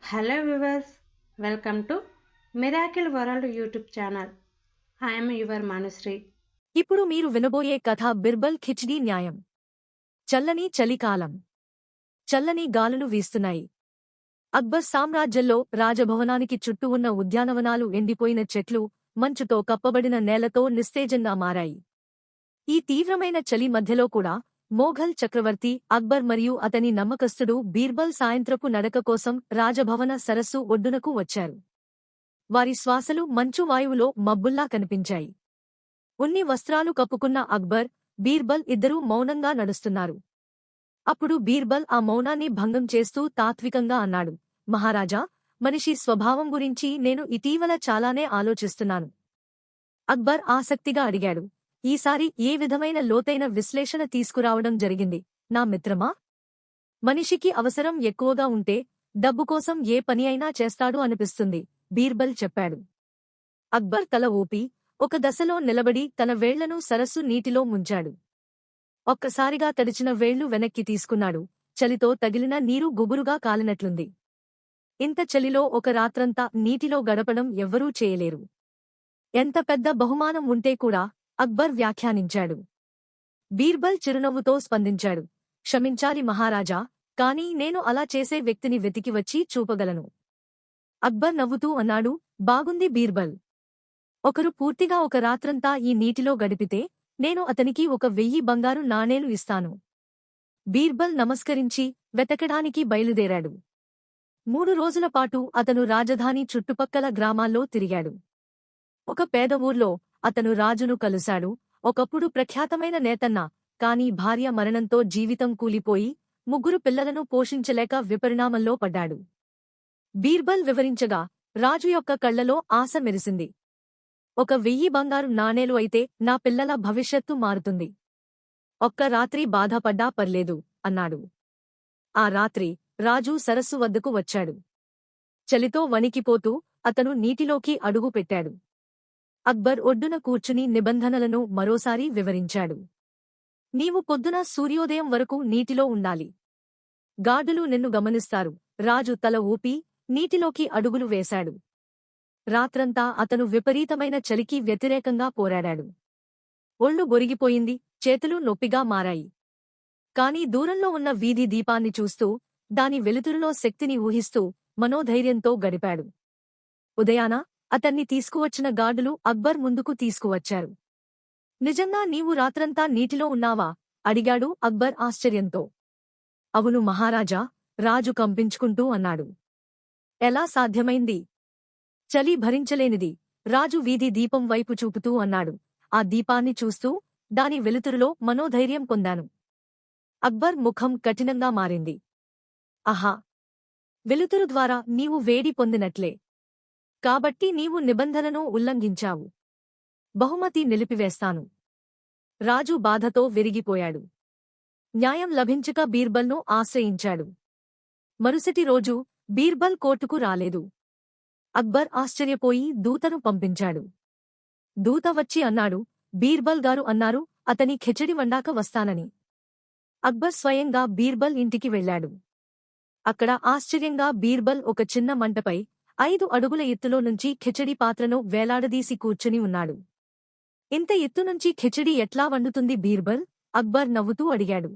Hello viewers, welcome to Miracle World YouTube channel. I am your Manusri. ఇప్పుడు మీరు వినబోయే కథ బిర్బల్ ఖిచ్డీ న్యాయం. చల్లని చలికాలం. చల్లని గాలులు వీస్తున్నాయి. అక్బర్ సామ్రాజ్యంలో రాజభవనానికి చుట్టూ ఉన్న ఉద్యానవనాలు ఎండిపోయిన చెట్లు, మంచుతో కప్పబడిన నేలతో నిస్తేజంగా మారాయి. ఈ తీవ్రమైన చలి మధ్యలో కూడా మోఘల్ చక్రవర్తి అక్బర్ మరియు అతని నమ్మకస్తుడు బీర్బల్ సాయంత్రపు నడక కోసం రాజభవన సరస్సు ఒడ్డునకు వచ్చారు. వారి శ్వాసలు మంచు వాయువులో మబ్బుల్లా కనిపించాయి. ఉన్ని వస్త్రాలు కప్పుకున్న అక్బర్, బీర్బల్ ఇద్దరూ మౌనంగా నడుస్తున్నారు. అప్పుడు బీర్బల్ ఆ మౌనాన్ని భంగం చేస్తూ తాత్వికంగా అన్నాడు, మహారాజా, మనిషి స్వభావం గురించి నేను ఇటీవల చాలానే ఆలోచిస్తున్నాను. అక్బర్ ఆసక్తిగా అడిగాడు, ఈసారి ఏ విధమైన లోతైన విశ్లేషణ తీసుకురావడం జరిగింది, నా మిత్రమా? మనిషికి అవసరం ఎక్కువగా ఉంటే డబ్బు కోసం ఏ పని అయినా చేస్తాడు అనిపిస్తుంది, బీర్బల్ చెప్పాడు. అక్బర్ తల ఊపి ఒక దశలో నిలబడి తన వేళ్లను సరస్సు నీటిలో ముంచాడు. ఒక్కసారిగా తడిచిన వేళ్లు వెనక్కి తీసుకున్నాడు. చలితో తగిలిన నీరు గుబురుగా కాలినట్లుంది. ఇంత చలిలో ఒక రాత్రంతా నీటిలో గడపడం ఎవ్వరూ చేయలేరు. ఎంత పెద్ద బహుమానం ఉంటే కూడా, అక్బర్ వ్యాఖ్యానించాడు. బీర్బల్ చిరునవ్వుతో స్పందించాడు, క్షమించాలి మహారాజా, కానీ నేను అలా చేసే వ్యక్తిని వెతికి వచ్చి చూపగలను. అక్బర్ నవ్వుతూ అన్నాడు, బాగుంది బీర్బల్. ఒకరు పూర్తిగా ఒక రాత్రంతా ఈ నీటిలో గడిపితే నేను అతనికి 1000 బంగారు నాణేలు ఇస్తాను. బీర్బల్ నమస్కరించి వెతకడానికి బయలుదేరాడు. 3 రోజుల పాటు అతను రాజధాని చుట్టుపక్కల గ్రామాల్లో తిరిగాడు. ఒక పేద ఊర్లో అతను రాజును కలుశాడు. ఒకప్పుడు ప్రఖ్యాతమైన నేతన్న, కాని భార్య మరణంతో జీవితం కూలిపోయి 3 పిల్లలను పోషించలేక విపరిణామంలో పడ్డాడు. బీర్బల్ వివరించగా రాజు యొక్క కళ్లలో ఆశ మెరిసింది. 1000 బంగారు నాణేలు అయితే నా పిల్లల భవిష్యత్తు మారుతుంది. ఒక్క రాత్రి బాధపడ్డా పర్లేదు అన్నాడు. ఆ రాత్రి రాజు సరస్సు వద్దకు వచ్చాడు. చలితో వణికిపోతూ అతను నీటిలోకి అడుగు పెట్టాడు. అక్బర్ ఒడ్డున కూర్చుని నిబంధనలను మరోసారి వివరించాడు. నీవు పొద్దున సూర్యోదయం వరకు నీటిలో ఉండాలి. గార్డులు నిన్ను గమనిస్తారు. రాజు తల ఊపి నీటిలోకి అడుగులు వేశాడు. రాత్రంతా అతను విపరీతమైన చలికి వ్యతిరేకంగా పోరాడాడు. ఒళ్ళు గొరిగిపోయింది, చేతులు నొప్పిగా మారాయి. కాని దూరంలో ఉన్న వీధి దీపాన్ని చూస్తూ, దాని వెలుతురులో శక్తిని ఊహిస్తూ మనోధైర్యంతో గడిపాడు. ఉదయాన అతన్ని తీసుకువచ్చిన గార్డులు అక్బర్ ముందుకు తీసుకువచ్చారు. నిజంగా నీవు రాత్రంతా నీటిలో ఉన్నావా? అడిగాడు అక్బర్ ఆశ్చర్యంతో. అవును మహారాజా, రాజు కంపించుకుంటూ అన్నాడు. ఎలా సాధ్యమైంది? చలి భరించలేనిది, రాజు వీధి దీపం వైపు చూపుతూ అన్నాడు. ఆ దీపాన్ని చూస్తూ దాని వెలుతురులో మనోధైర్యం పొందాను. అక్బర్ ముఖం కఠినంగా మారింది. ఆహా! వెలుతురు ద్వారా నీవు వేడి పొందినట్లే. కాబట్టి నీవు నిబంధనను ఉల్లంఘించావు. బహుమతి నిలిపివేస్తాను. రాజు బాధతో విరిగిపోయాడు. న్యాయం లభించక బీర్బల్ను ఆశ్రయించాడు. మరుసటి రోజు బీర్బల్ కోర్టుకు రాలేదు. అక్బర్ ఆశ్చర్యపోయి దూతను పంపించాడు. దూత వచ్చి అన్నాడు, బీర్బల్ గారు అన్నారు అతని ఖిచడి వండాక వస్తానని. అక్బర్ స్వయంగా బీర్బల్ ఇంటికి వెళ్లాడు. అక్కడ ఆశ్చర్యంగా బీర్బల్ ఒక చిన్న మంటపై 5 అడుగుల ఎత్తులో నుంచి ఖిచడి పాత్రను వేలాడదీసి కూర్చుని ఉన్నాడు. ఇంత ఎత్తునుంచి ఖిచడి ఎట్లా వండుతుంది బీర్బల్? అక్బర్ నవ్వుతూ అడిగాడు.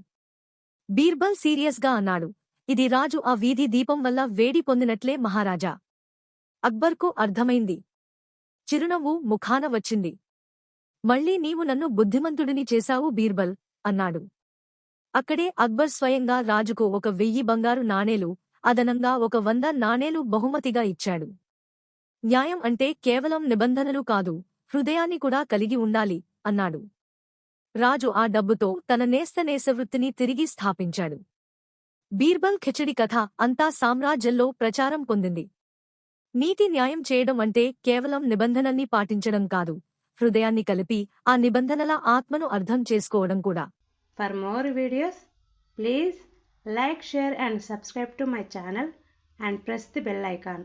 బీర్బల్ సీరియస్గా అన్నాడు, ఇది రాజు ఆ వీధి దీపం వల్ల వేడి పొందినట్లే మహారాజా. అక్బర్కు అర్థమైంది. చిరునవ్వు ముఖాన వచ్చింది. మళ్ళీ నీవు నన్ను బుద్ధిమంతుడిని చేశావు బీర్బల్ అన్నాడు. అక్కడే అక్బర్ స్వయంగా రాజుకు 1000 బంగారు నాణేలు, అదనంగా 100 నాణేలు బహుమతిగా ఇచ్చాడు. న్యాయం అంటే కేవలం నిబంధనలు కాదు, హృదయాన్ని కూడా కలిగి ఉండాలి అన్నాడు. రాజు ఆ డబ్బుతో తన నేస్తనేసవృత్తిని తిరిగి స్థాపించాడు. బీర్బల్ ఖిచడి కథ అంతా సామ్రాజ్యంలో ప్రచారం పొందింది. నీతి న్యాయం చేయడం అంటే కేవలం నిబంధనల్ని పాటించడం కాదు, హృదయాన్ని కలిపి ఆ నిబంధనల ఆత్మను అర్థం చేసుకోవడం కూడా. For more videos, please like, share and subscribe to my channel and press the bell icon.